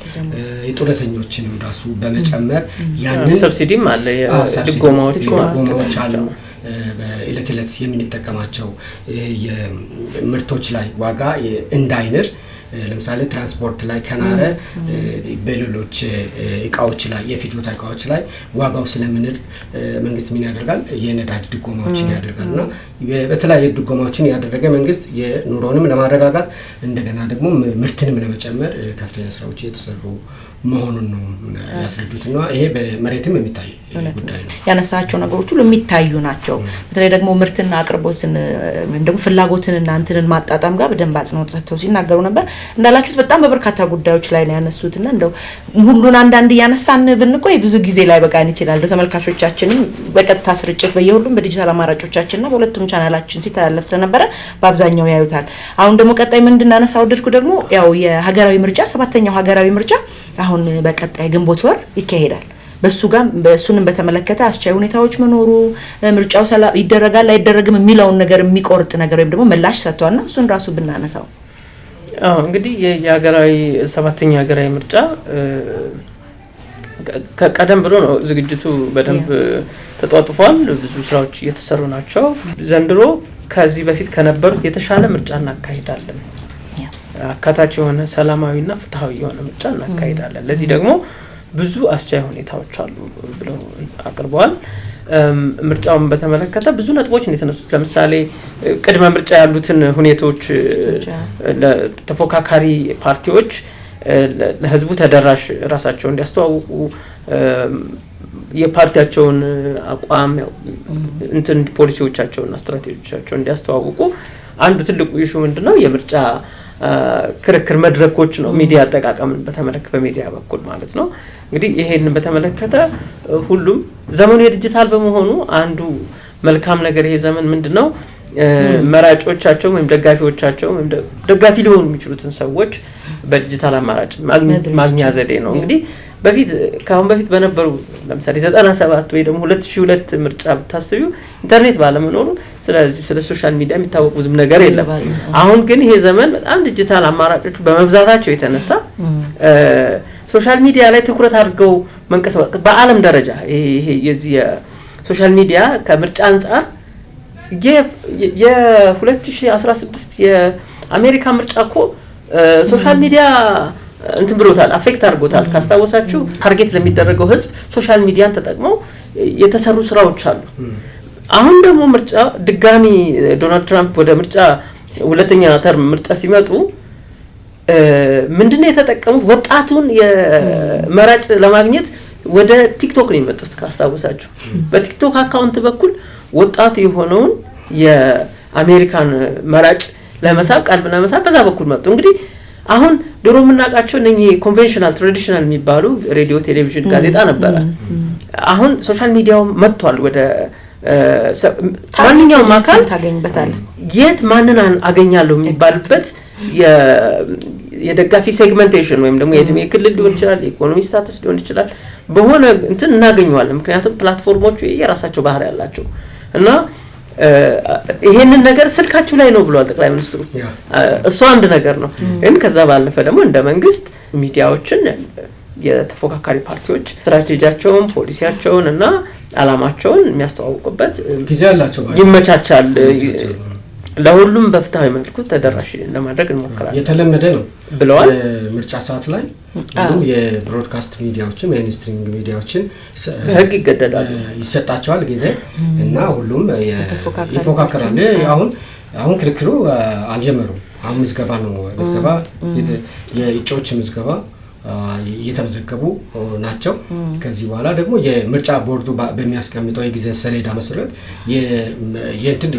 የጡረተኞችንም ራሱ በመጨመር ያንን ሰብሲዲም አለ፣ ድጎማዎች አሉ። በእለት እለት የምንጠቀማቸው የምርቶች ላይ ዋጋ እንዳይንር ለምሳሌ ትራንስፖርት ላይ ከናረ በሌሎች እቃዎች ላይ የፍጆታ እቃዎች ላይ ዋጋው ስለምንር መንግስት ምን ያደርጋል? የነዳጅ ድጎማዎችን ያደርጋልና በተለያየ ድጎማዎችን ያደረገ መንግስት የኑሮንም ለማረጋጋት እንደገና ደግሞ ምርትንም ለመጨመር ከፍተኛ ስራዎች እየተሰሩ መሆኑን ነው ያስረዱትና ይሄ በመሬትም የሚታይ ጉዳይ ነው። ያነሳቸው ነገሮች ሁሉ የሚታዩ ናቸው። በተለይ ደግሞ ምርትና አቅርቦትን እንደው ፍላጎትንና እንትንን ማጣጣም ጋር በደንብ አጽንኦት ሰጥተው ሲናገሩ ነበር። እንዳላችሁት በጣም በበርካታ ጉዳዮች ላይ ነው ያነሱትና እንደው ሁሉን አንዳንድ ያነሳን ብንቆይ ብዙ ጊዜ ላይ በቃን ይችላል። ተመልካቾቻችንም በቀጥታ ስርጭት በየሁሉም በዲጂታል አማራጮቻችንና በሁለቱም ቻናላችን ሲተላለፍ ስለነበረ በአብዛኛው ያዩታል። አሁን ደግሞ ቀጣይ ምን እንድናነሳው ወደድኩ ደግሞ ያው የሀገራዊ ምርጫ 7ኛው ሀገራዊ ምርጫ አሁን በቀጣይ ግንቦት ወር ይካሄዳል። በሱንም በተመለከተ አስቻይ ሁኔታዎች መኖሩ ምርጫው ሰላም ይደረጋል አይደረግም የሚለውን ነገር የሚቆርጥ ነገር ወይም ደግሞ ምላሽ ሰጥቷልና እሱን ራሱ ብናነሳው እንግዲህ የሀገራዊ 7ኛ ሀገራዊ ምርጫ ቀደም ብሎ ነው ዝግጅቱ በደንብ ተጧጥፏል። ብዙ ስራዎች እየተሰሩ ናቸው። ዘንድሮ ከዚህ በፊት ከነበሩት የተሻለ ምርጫ እናካሂዳለን። አካታች የሆነ ሰላማዊና ፍትሃዊ የሆነ ምርጫ እናካሂዳለን። ለዚህ ደግሞ ብዙ አስቻይ ሁኔታዎች አሉ ብለው አቅርበዋል። ምርጫውን በተመለከተ ብዙ ነጥቦች የተነሱት ለምሳሌ ቅድመ ምርጫ ያሉትን ሁኔታዎች ለተፎካካሪ ፓርቲዎች ለህዝቡ ተደራሽ ራሳቸውን እንዲያስተዋውቁ የፓርቲያቸውን አቋም ፖሊሲዎቻቸውና ስትራቴጂዎቻቸውን እንዲያስተዋውቁ አንዱ ትልቁ ኢሹ ምንድነው የምርጫ ክርክር መድረኮች ነው። ሚዲያ አጠቃቀምን በተመለከተ በሚዲያ በኩል ማለት ነው። እንግዲህ ይሄን በተመለከተ ሁሉም ዘመኑ የዲጂታል በመሆኑ አንዱ መልካም ነገር ይሄ ዘመን ምንድነው መራጮቻቸው ወይም ደጋፊዎቻቸው ወይም ደጋፊ ሊሆኑ የሚችሉትን ሰዎች በዲጂታል አማራጭ ማግኛ ዘዴ ነው። እንግዲህ ከአሁን በፊት በነበሩ ለምሳሌ 97 ወይ ደግሞ 2002 ምርጫ ብታስቢው ኢንተርኔት ባለመኖሩ ስለዚህ ስለ ሶሻል ሚዲያ የሚታወቅ ብዙም ነገር የለም። አሁን ግን ይሄ ዘመን በጣም ዲጂታል አማራጮች በመብዛታቸው የተነሳ ሶሻል ሚዲያ ላይ ትኩረት አድርገው መንቀሳቀስ በአለም ደረጃ ይሄ የዚህ ሶሻል ሚዲያ ከምርጫ አንፃር የ2016 የአሜሪካ ምርጫ እኮ ሶሻል ሚዲያ እንትን ብሎታል፣ አፌክት አድርጎታል። ካስታወሳችሁ ታርጌት ለሚደረገው ህዝብ ሶሻል ሚዲያን ተጠቅመው የተሰሩ ስራዎች አሉ። አሁን ደግሞ ምርጫ ድጋሚ ዶናልድ ትራምፕ ወደ ምርጫ ሁለተኛ ተርም ምርጫ ሲመጡ ምንድነው የተጠቀሙት? ወጣቱን የመራጭ ለማግኘት ወደ ቲክቶክ ነው የመጡት። ካስታወሳችሁ በቲክቶክ አካውንት በኩል ወጣቱ የሆነውን የአሜሪካን መራጭ ለመሳብ ቀልብ ለመሳብ በዛ በኩል መጡ። እንግዲህ አሁን ድሮ የምናውቃቸው እነኚህ ኮንቬንሽናል ትራዲሽናል የሚባሉ ሬዲዮ፣ ቴሌቪዥን፣ ጋዜጣ ነበረ። አሁን ሶሻል ሚዲያው መጥቷል። ወደ ማንኛውም አካል ታገኝበታል። የት ማንን አገኛለሁ የሚባልበት የደጋፊ ሴግመንቴሽን ወይም ደግሞ የእድሜ ክልል ሊሆን ይችላል፣ የኢኮኖሚ ስታተስ ሊሆን ይችላል። በሆነ እንትን እናገኘዋለን። ምክንያቱም ፕላትፎርሞቹ የራሳቸው ባህሪ ያላቸው እና ይሄንን ነገር ስልካችሁ ላይ ነው ብሏል ጠቅላይ ሚኒስትሩ። እሱ አንድ ነገር ነው። ግን ከዛ ባለፈ ደግሞ እንደ መንግስት ሚዲያዎችን የተፎካካሪ ፓርቲዎች ስትራቴጂያቸውን፣ ፖሊሲያቸውን እና አላማቸውን የሚያስተዋውቁበት ጊዜ ያላቸው ይመቻቻል። ለሁሉም በፍትሃዊ መልኩ ተደራሽ ለማድረግ እንሞክራለን። የተለመደ ነው ብለዋል። ምርጫ ሰዓት ላይ ሁሉም የብሮድካስት ሚዲያዎችን ሜይንስትሪም ሚዲያዎችን በህግ ይገደዳሉ፣ ይሰጣቸዋል ጊዜ እና ሁሉም ይፎካከራል። አሁን ክርክሩ አልጀመሩም። አሁን ምዝገባ ነው። ምዝገባ የእጩዎች ምዝገባ እየተመዘገቡ ናቸው። ከዚህ በኋላ ደግሞ የምርጫ ቦርዱ በሚያስቀምጠው የጊዜ ሰሌዳ መሰረት የእንትን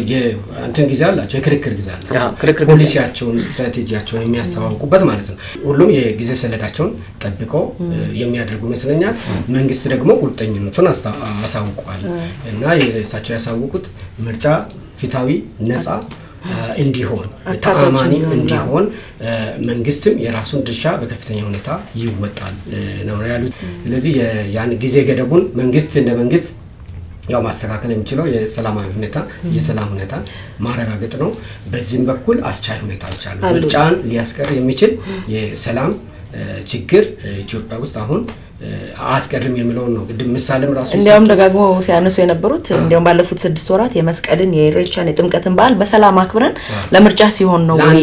ጊዜ አላቸው፣ የክርክር ጊዜ አላቸው። ፖሊሲያቸውን፣ ስትራቴጂያቸውን የሚያስተዋውቁበት ማለት ነው። ሁሉም የጊዜ ሰሌዳቸውን ጠብቀው የሚያደርጉ ይመስለኛል። መንግስት ደግሞ ቁርጠኝነቱን አሳውቋል እና እሳቸው ያሳውቁት ምርጫ ፊታዊ፣ ነፃ እንዲሆን ተአማኒ እንዲሆን መንግስትም የራሱን ድርሻ በከፍተኛ ሁኔታ ይወጣል ነው ያሉት። ስለዚህ ያን ጊዜ ገደቡን መንግስት እንደ መንግስት ያው ማስተካከል የሚችለው የሰላም ሁኔታ ማረጋገጥ ነው። በዚህም በኩል አስቻይ ሁኔታዎች አሉ። ምርጫን ሊያስቀር የሚችል የሰላም ችግር ኢትዮጵያ ውስጥ አሁን አስቀድም የሚለው ነው። ግድ ምሳሌም ራሱ እንዲያውም ደጋግሞ ሲያነሱ የነበሩት እንዲያውም ባለፉት 6 ወራት የመስቀልን የኢሬቻን የጥምቀትን በዓል በሰላም አክብረን ለምርጫ ሲሆን ነው ወይ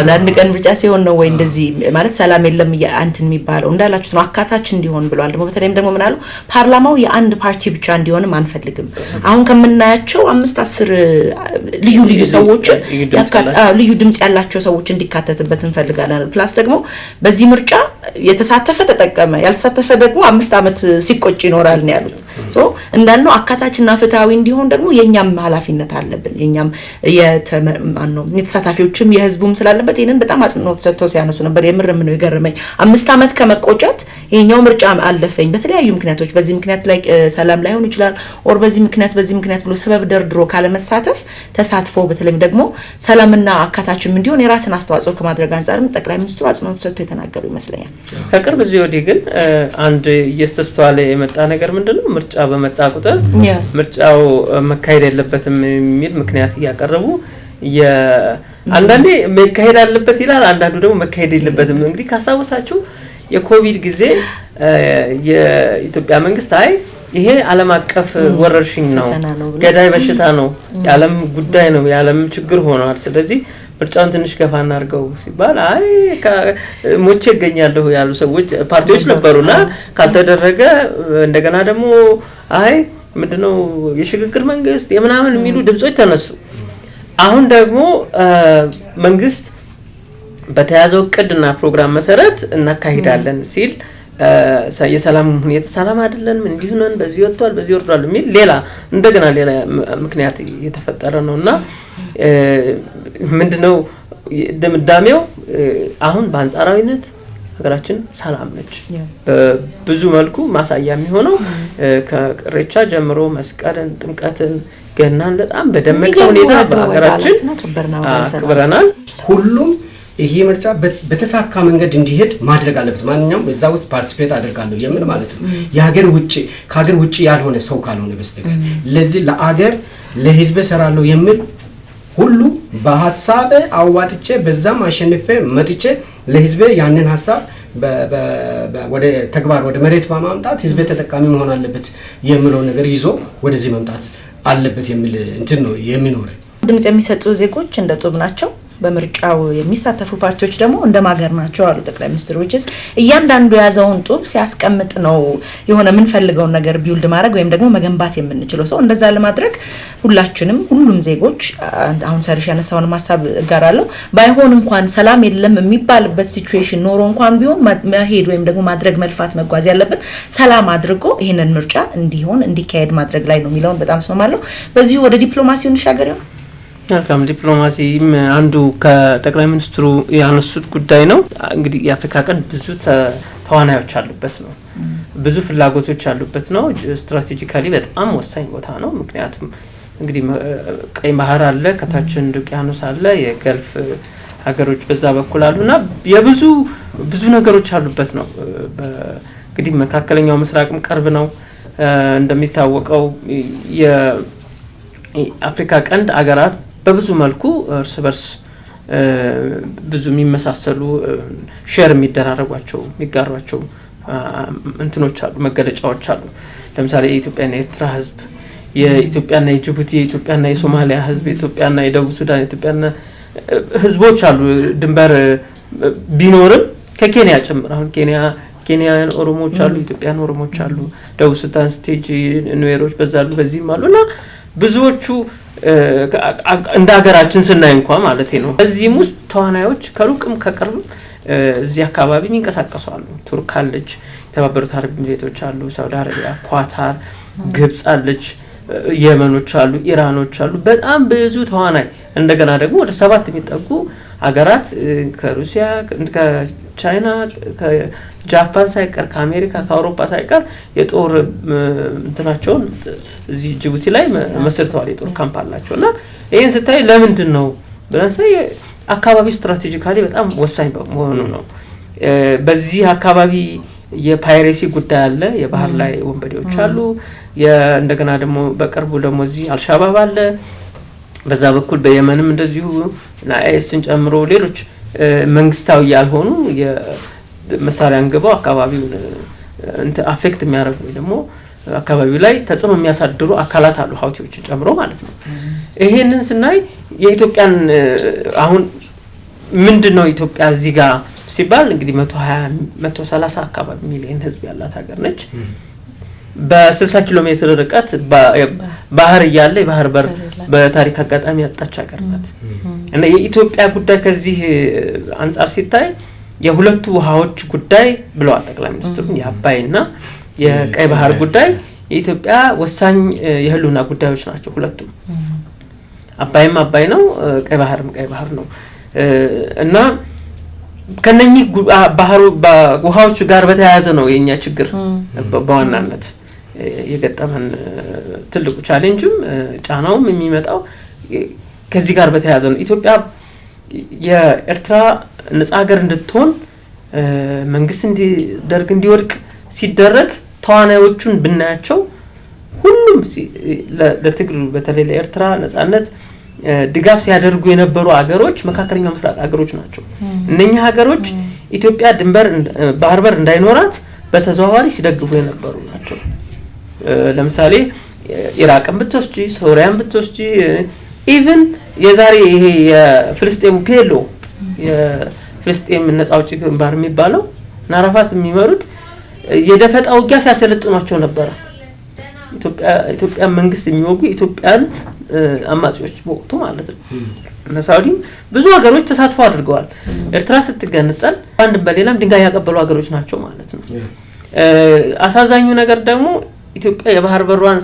ለአንድ ቀን ምርጫ ሲሆን ነው ወይ እንደዚህ ማለት ሰላም የለም አንተን የሚባለው እንዳላችሁት ነው አካታች እንዲሆን ብለዋል። ደግሞ በተለይም ደግሞ ምን አሉ ፓርላማው የአንድ ፓርቲ ብቻ እንዲሆንም አንፈልግም። አሁን ከምናያቸው 5-10 ልዩ ሰዎች ልዩ ድምጽ ያላቸው ሰዎች እንዲካተትበት እንፈልጋለን። ፕላስ ደግሞ በዚህ ምርጫ የተሳተፈ ተጠቀመ ያልተሳተፈ ደግሞ 5 አመት ሲቆጭ ይኖራል ነው ያሉት። እንዳልነው አካታችና ፍትሃዊ እንዲሆን ደግሞ የኛም ኃላፊነት አለብን። የኛም የተሳታፊዎችም የህዝቡም ስላለበት ይሄንን በጣም አጽንኦት ሰጥተው ሲያነሱ ነበር። የምርም ነው የገረመኝ 5 አመት ከመቆጨት ይሄኛው ምርጫ አለፈኝ በተለያዩ ምክንያቶች በዚህ ምክንያት ላይ ሰላም ላይሆን ይችላል ኦር በዚህ ምክንያት ብሎ ሰበብ ደርድሮ ካለ መሳተፍ ተሳትፎ በተለይም ደግሞ ሰላምና አካታችም እንዲሆን የራስን አስተዋጽኦ ከማድረግ አንፃርም ጠቅላይ ሚኒስትሩ አጽንኦት ሰጥተው የተናገሩ ይመስለኛል። ከቅርብ ጊዜ ወዲህ ግን አንድ እየተስተዋለ የመጣ ነገር ምንድነው ምርጫ በመጣ ቁጥር ምርጫው መካሄድ የለበትም የሚል ምክንያት እያቀረቡ አንዳንዴ መካሄድ አለበት ይላል፣ አንዳንዱ ደግሞ መካሄድ የለበትም። እንግዲህ ካስታወሳችሁ የኮቪድ ጊዜ የኢትዮጵያ መንግስት ይሄ ዓለም አቀፍ ወረርሽኝ ነው፣ ገዳይ በሽታ ነው፣ የዓለም ጉዳይ ነው፣ የዓለም ችግር ሆኗል፣ ስለዚህ ምርጫውን ትንሽ ገፋ እናርገው ሲባል ሞቼ ይገኛለሁ ያሉ ሰዎች ፓርቲዎች ነበሩና ካልተደረገ እንደገና ደግሞ ምንድነው የሽግግር መንግስት የምናምን የሚሉ ድምጾች ተነሱ። አሁን ደግሞ መንግስት በተያዘው እቅድና ፕሮግራም መሰረት እናካሂዳለን ሲል የሰላም ሁኔታ ሰላም አይደለም እንዲሁነን በዚህ ወጥቷል በዚህ ወርዷል የሚል ሌላ ምክንያት የተፈጠረ ነውና ምንድነው ድምዳሜው አሁን በአንጻራዊነት ሀገራችን ሰላም ነች። በብዙ መልኩ ማሳያ የሚሆነው ከኢሬቻ ጀምሮ መስቀልን፣ ጥምቀትን፣ ገናን በጣም በደመቀ ሁኔታ በሀገራችን አክብረናል። ሁሉም ይሄ ምርጫ በተሳካ መንገድ እንዲሄድ ማድረግ አለበት። ማንኛውም እዛ ውስጥ ፓርቲሲፔት አደርጋለሁ የምን ማለት ነው ከሀገር ውጪ ያልሆነ ሰው ካልሆነ በስተቀር ለዚህ ለአገር ለህዝብ ሰራለሁ የሚል ሁሉ በሐሳብ አዋጥቼ በዛም አሸንፌ መጥቼ ለህዝብ ያንን ሐሳብ ወደ ተግባር ወደ መሬት በማምጣት ህዝብ ተጠቃሚ መሆን አለበት የሚለው ነገር ይዞ ወደዚህ መምጣት አለበት የሚል እንትን ነው የሚኖር። ድምጽ የሚሰጡ ዜጎች እንደ ጡብ ናቸው፣ በምርጫው የሚሳተፉ ፓርቲዎች ደግሞ እንደ ማገር ናቸው አሉ ጠቅላይ ሚኒስትሩ። እያንዳንዱ ያዘውን ጡብ ሲያስቀምጥ ነው የሆነ ምን ፈልገውን ነገር ቢውልድ ማድረግ ወይም ደግሞ መገንባት የምንችለው። ሰው እንደዛ ለማድረግ ሁሉም ዜጎች አሁን ሰርሽ ያነሳውን ሐሳብ እጋራለሁ። ባይሆን እንኳን ሰላም የለም የሚባልበት ሲቹዌሽን ኖሮ እንኳን ቢሆን መሄድ ወይም ደግሞ ማድረግ መልፋት መጓዝ ያለብን ሰላም አድርጎ ይሄንን ምርጫ እንዲካሄድ ማድረግ ላይ ነው የሚለውን በጣም ስማማለሁ። በዚሁ ወደ ዲፕሎማሲው እንሻገር ነው። መልካም ዲፕሎማሲ አንዱ ከጠቅላይ ሚኒስትሩ ያነሱት ጉዳይ ነው። እንግዲህ የአፍሪካ ቀንድ ብዙ ተዋናዮች አሉበት ነው፣ ብዙ ፍላጎቶች አሉበት ነው። ስትራቴጂካሊ በጣም ወሳኝ ቦታ ነው። ምክንያቱም እንግዲህ ቀይ ባህር አለ፣ ከታችን ውቅያኖስ አለ፣ የገልፍ ሀገሮች በዛ በኩል አሉና ብዙ ነገሮች አሉበት ነው። እንግዲህ መካከለኛው ምስራቅም ቅርብ ነው። እንደሚታወቀው የአፍሪካ ቀንድ አገራት በብዙ መልኩ እርስ በርስ ብዙ የሚመሳሰሉ ሼር የሚደራረጓቸው የሚጋሯቸው እንትኖች አሉ፣ መገለጫዎች አሉ። ለምሳሌ የኢትዮጵያና የኤርትራ ህዝብ፣ የኢትዮጵያና የጅቡቲ፣ የኢትዮጵያና የሶማሊያ ህዝብ፣ የኢትዮጵያና የደቡብ ሱዳን የኢትዮጵያና ህዝቦች አሉ። ድንበር ቢኖርም ከኬንያ ጭምር አሁን ኬንያን ኦሮሞዎች አሉ፣ ኢትዮጵያን ኦሮሞዎች አሉ፣ ደቡብ ሱዳን ስቴጅ ኑዌሮች በዛሉ በዚህም አሉና ብዙዎቹ እንደ ሀገራችን ስናይ እንኳን ማለት ነው። በዚህም ውስጥ ተዋናዮች ከሩቅም ከቅርብ እዚህ አካባቢ የሚንቀሳቀሱ አሉ። ቱርክ አለች፣ የተባበሩት አረብ ኤሚሬቶች አሉ፣ ሳውዲ አረቢያ፣ ኳታር፣ ግብጽ አለች፣ የመኖች አሉ፣ ኢራኖች አሉ። በጣም ብዙ ተዋናይ እንደገና ደግሞ ወደ 7 የሚጠጉ ሀገራት ከሩሲያ ከቻይና ከጃፓን ሳይቀር ከአሜሪካ ከአውሮፓ ሳይቀር የጦር እንትናቸውን እዚህ ጅቡቲ ላይ መስርተዋል። የጦር ካምፕ አላቸውና ይሄን ስታይ ለምንድን ነው ብለን ሳይ አካባቢ ስትራቴጂካሊ በጣም ወሳኝ በመሆኑ ነው። በዚህ አካባቢ የፓይሬሲ ጉዳይ አለ፣ የባህር ላይ ወንበዴዎች አሉ። እንደገና ደግሞ በቅርቡ ደግሞ እዚህ አልሻባብ አለ። በዛ በኩል በየመንም እንደዚሁ አይኤስን ጨምሮ ሌሎች መንግስታዊ ያልሆኑ የመሳሪያ አንግበው አካባቢውን አፌክት የሚያደርጉ ደግሞ አካባቢው ላይ ተጽዕኖ የሚያሳድሩ አካላት አሉ፣ ሀውቲዎችን ጨምሮ ማለት ነው። ይሄንን ስናይ የኢትዮጵያን አሁን ምንድነው ኢትዮጵያ እዚህ ጋር ሲባል እንግዲህ 130 አካባቢ ሚሊዮን ህዝብ ያላት ሀገር ነች። በ60 ኪሎ ሜትር ርቀት ባህር እያለ የባህር በር በታሪክ አጋጣሚ ያጣች ሀገር ናት እና የኢትዮጵያ ጉዳይ ከዚህ አንጻር ሲታይ የሁለቱ ውሃዎች ጉዳይ ብለዋል ጠቅላይ ሚኒስትሩ። የአባይና የቀይ ባህር ጉዳይ የኢትዮጵያ ወሳኝ የህልውና ጉዳዮች ናቸው ሁለቱም። አባይም አባይ ነው፣ ቀይ ባህርም ቀይ ባህር ነው እና ከነኚህ ውሃዎች ጋር በተያያዘ ነው የኛ ችግር በዋናነት የገጠመን ትልቁ ቻሌንጅም ጫናውም የሚመጣው ከዚህ ጋር በተያያዘ ነው። ኢትዮጵያ የኤርትራ ነፃ ሀገር እንድትሆን መንግስት እንዲወድቅ ሲደረግ ተዋናዮቹን ብናያቸው ሁሉም ለትግሩ በተለይ ለኤርትራ ነፃነት ድጋፍ ሲያደርጉ የነበሩ ሀገሮች መካከለኛው ምስራቅ ሀገሮች ናቸው። እነኛ ሀገሮች ኢትዮጵያ ባህር በር እንዳይኖራት በተዘዋዋሪ ሲደግፉ የነበሩ ናቸው። ለምሳሌ ኢራቅን ብትወስጂ፣ ሶሪያን ብትወስጂ፣ ኢቭን የዛሬ ይሄ የፍልስጤም ፔሎ የፍልስጤም ነፃ አውጪ ግንባር የሚባለው ናራፋት የሚመሩት የደፈጣ ውጊያ ሲያሰለጥኗቸው ነበር። ኢትዮጵያ መንግስት የሚወጉ ኢትዮጵያን አማጺዎች በወቅቱ ማለት ነው። እና ሳውዲም ብዙ ሀገሮች ተሳትፎ አድርገዋል። ኤርትራ ስትገነጠል አንድ በሌላም ድንጋይ ያቀበሉ ሀገሮች ናቸው ማለት ነው። አሳዛኙ ነገር ደግሞ ኢትዮጵያ የባህር በሯን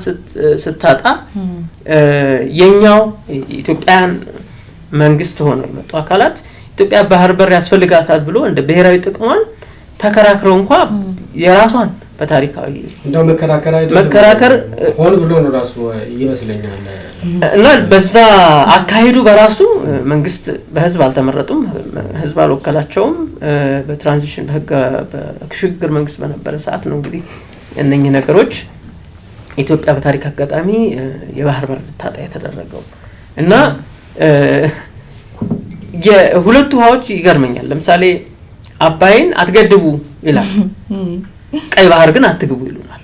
ስታጣ የኛው ኢትዮጵያን መንግስት ሆነው የመጡ አካላት ኢትዮጵያ ባህር በር ያስፈልጋታል ብሎ እንደ ብሔራዊ ጥቅሟን ተከራክረው እንኳን የራሷን በታሪካዊ እንደው መከራከር ሆን ብሎ ነው ራሱ ይመስለኛል። እና በዛ አካሄዱ በራሱ መንግስት በህዝብ አልተመረጡም፣ ህዝብ አልወከላቸውም። በትራንዚሽን በሽግግር መንግስት በነበረ ሰዓት ነው እንግዲህ እነኚህ ነገሮች ኢትዮጵያ በታሪክ አጋጣሚ የባህር በር ልታጣ የተደረገው እና የሁለቱ ውሃዎች ይገርመኛል። ለምሳሌ አባይን አትገድቡ ይላል፣ ቀይ ባህር ግን አትግቡ ይሉናል።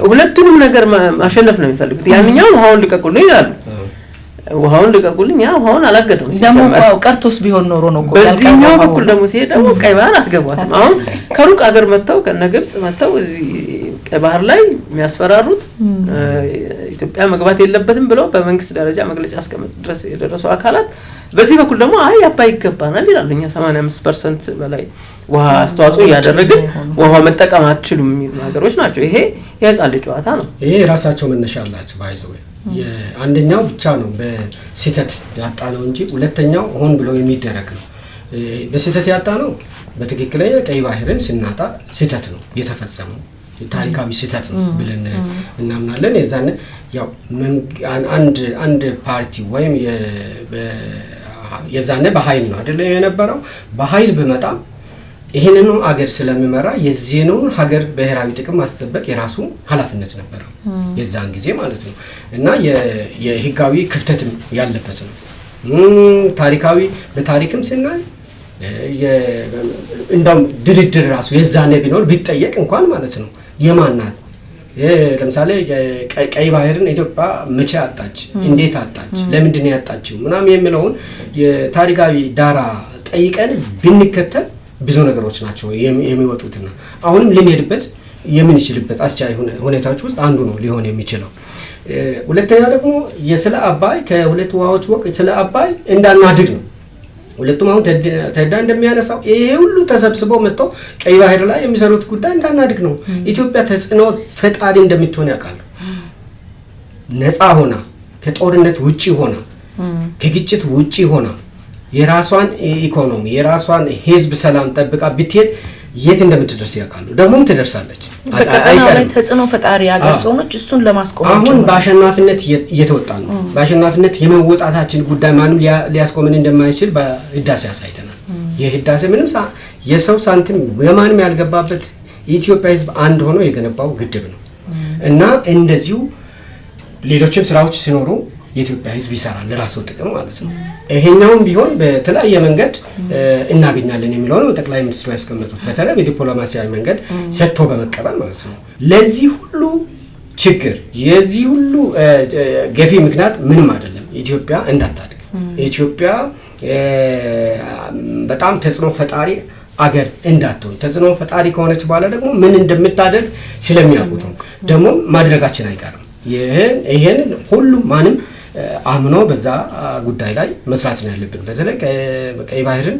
ሁለቱንም ነገር ማሸነፍ ነው የሚፈልጉት። ያንኛው ውሃውን ልቀቁልኝ ይላሉ። ውሃውን ልቀቁልኝ፣ ያ ውሃውን አላገደም ሲጀመር ደግሞ ቀርቶስ ቢሆን ኖሮ ነው። በዚህኛው በኩል ደግሞ ሲሄድ ደግሞ ቀይ ባህር አትገቧትም። አሁን ከሩቅ ሀገር መጥተው ከነግብጽ መጥተው እዚህ ቀይ ባህር ላይ የሚያስፈራሩት ኢትዮጵያ መግባት የለበትም ብለው በመንግስት ደረጃ መግለጫ እስከመጡ ድረስ የደረሱ አካላት በዚህ በኩል ደግሞ አይ አባይ ይገባናል ይላሉ። እኛ 85% በላይ ውሃ አስተዋጽኦ ያደረግን ውሃ መጠቀም አትችሉም የሚሉ ሀገሮች ናቸው። ይሄ የህፃን ልጅ ጨዋታ ነው። ይሄ ራሳቸው መነሻ አላቸው ባይዘው አንደኛው ብቻ ነው በስህተት ያጣ ነው እንጂ ሁለተኛው ሆን ብሎ የሚደረግ ነው። በስህተት ያጣ ነው በትክክለኛ ቀይ ባህርን ስናጣ ስህተት ነው የተፈጸመው፣ ታሪካዊ ስህተት ነው ብለን እናምናለን። የዛን ያው አንድ ፓርቲ ወይም የዛን በኃይል ነው አይደል የነበረው። በኃይል በመጣም ይሄንን አገር ስለሚመራ የዚህነው ሀገር ብሔራዊ ጥቅም ማስጠበቅ የራሱ ኃላፊነት ነበረው የዛን ጊዜ ማለት ነው። እና የህጋዊ ክፍተትም ያለበት ነው። ታሪካዊ በታሪክም ስናይ እንደውም ድርድር ራሱ የዛኔ ቢኖር ቢጠየቅ እንኳን ማለት ነው የማናት ለምሳሌ ቀይ ባህርን ኢትዮጵያ መቼ አጣች፣ እንዴት አጣች፣ ለምንድን ነው ያጣችው ምናምን የሚለውን የታሪካዊ ዳራ ጠይቀን ብንከተል ብዙ ነገሮች ናቸው የሚወጡትና አሁንም ልንሄድበት የምንችልበት አስቻይ ሁኔታዎች ውስጥ አንዱ ነው ሊሆን የሚችለው። ሁለተኛ ደግሞ የስለ አባይ ከሁለት ውሃዎች ወቅት ስለ አባይ እንዳናድግ ነው። ሁለቱም አሁን ተዳ እንደሚያነሳው ይሄ ሁሉ ተሰብስበው መጥተው ቀይ ባህር ላይ የሚሰሩት ጉዳይ እንዳናድግ ነው። ኢትዮጵያ ተጽዕኖ ፈጣሪ እንደምትሆን ያውቃሉ። ነፃ ሆና ከጦርነት ውጪ ሆና ከግጭት ውጪ ሆና የራሷን ኢኮኖሚ የራሷን ህዝብ ሰላም ጠብቃ ብትሄድ የት እንደምትደርስ ያውቃሉ። ደግሞም ትደርሳለች። በቀጠናው ላይ ተጽዕኖ ፈጣሪ ሀገር ስለሆነች እሱን ለማስቆም አሁን በአሸናፊነት እየተወጣ ነው። በአሸናፊነት የመወጣታችን ጉዳይ ማንም ሊያስቆመን እንደማይችል በህዳሴ አሳይተናል። የህዳሴ ምንም የሰው ሳንቲም የማንም ያልገባበት የኢትዮጵያ ህዝብ አንድ ሆኖ የገነባው ግድብ ነው እና እንደዚሁ ሌሎችም ስራዎች ሲኖሩ የኢትዮጵያ ህዝብ ይሰራል ለራሱ ጥቅም ማለት ነው። ይሄኛውም ቢሆን በተለያየ መንገድ እናገኛለን የሚለው ነው ጠቅላይ ሚኒስትሩ ያስቀመጡት። በተለይ በዲፕሎማሲያዊ መንገድ ሰጥቶ በመቀበል ማለት ነው። ለዚህ ሁሉ ችግር የዚህ ሁሉ ገፊ ምክንያት ምንም አይደለም። ኢትዮጵያ እንዳታድግ ኢትዮጵያ በጣም ተጽዕኖ ፈጣሪ አገር እንዳትሆን ተጽዕኖ ፈጣሪ ከሆነች በኋላ ደግሞ ምን እንደምታደርግ ስለሚያውቁት ነው። ደግሞ ማድረጋችን አይቀርም። ይሄን ሁሉም ማንም አምኖ በዛ ጉዳይ ላይ መስራት ነው ያለብን። በተለይ ቀይ ባህርን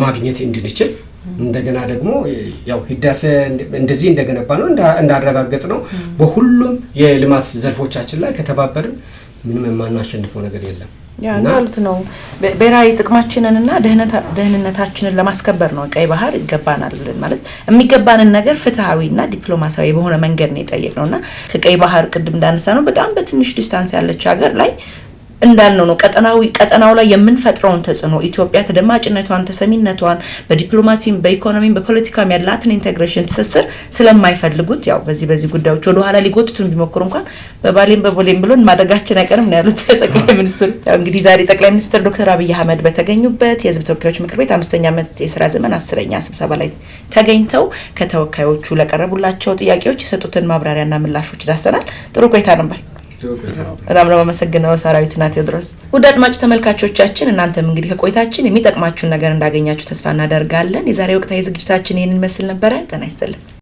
ማግኘት እንድንችል እንደገና ደግሞ ያው ህዳሴ እንደዚህ እንደገነባ ነው እንዳረጋገጥ ነው በሁሉም የልማት ዘርፎቻችን ላይ ከተባበርን ምንም የማናሸንፈው ነገር የለም። ያ እንዳሉት ነው። ብሔራዊ ጥቅማችንንና ደህንነታችንን ለማስከበር ነው ቀይ ባህር ይገባናል ማለት የሚገባንን ነገር ፍትሃዊና ዲፕሎማሲያዊ በሆነ መንገድ ነው የጠየቅነውና ከቀይ ባህር ቅድም እንዳነሳ ነው በጣም በትንሽ ዲስታንስ ያለች ሀገር ላይ እንዳልነው ነው ቀጠናው ላይ የምንፈጥረውን ተጽዕኖ ኢትዮጵያ ተደማጭነቷን ተሰሚነቷን በዲፕሎማሲም በኢኮኖሚም በፖለቲካም ያላትን ኢንቴግሬሽን ትስስር ስለማይፈልጉት ያው በዚህ ጉዳዮች ወደ ኋላ ሊጎትቱን ቢሞክሩ እንኳን በቦሌም ብሎን ማድረጋችን አይቀርም ነው ያሉት ጠቅላይ ሚኒስትር። ያው እንግዲህ ዛሬ ጠቅላይ ሚኒስትር ዶክተር አብይ አህመድ በተገኙበት የህዝብ ተወካዮች ምክር ቤት 5ኛ ዓመት የሥራ ዘመን 10ኛ ስብሰባ ላይ ተገኝተው ከተወካዮቹ ለቀረቡላቸው ጥያቄዎች የሰጡትን ማብራሪያና ምላሾች ዳሰናል። ጥሩ ቆይታ ነበር። በጣም ነው የማመሰግነው ሰራዊትና ቴዎድሮስ። ውድ አድማጭ ተመልካቾቻችን እናንተም እንግዲህ ከቆይታችን የሚጠቅማችሁን ነገር እንዳገኛችሁ ተስፋ እናደርጋለን። የዛሬ ወቅታዊ ዝግጅታችን ይህንን መስል ነበረ። ጤና ይስጥልን።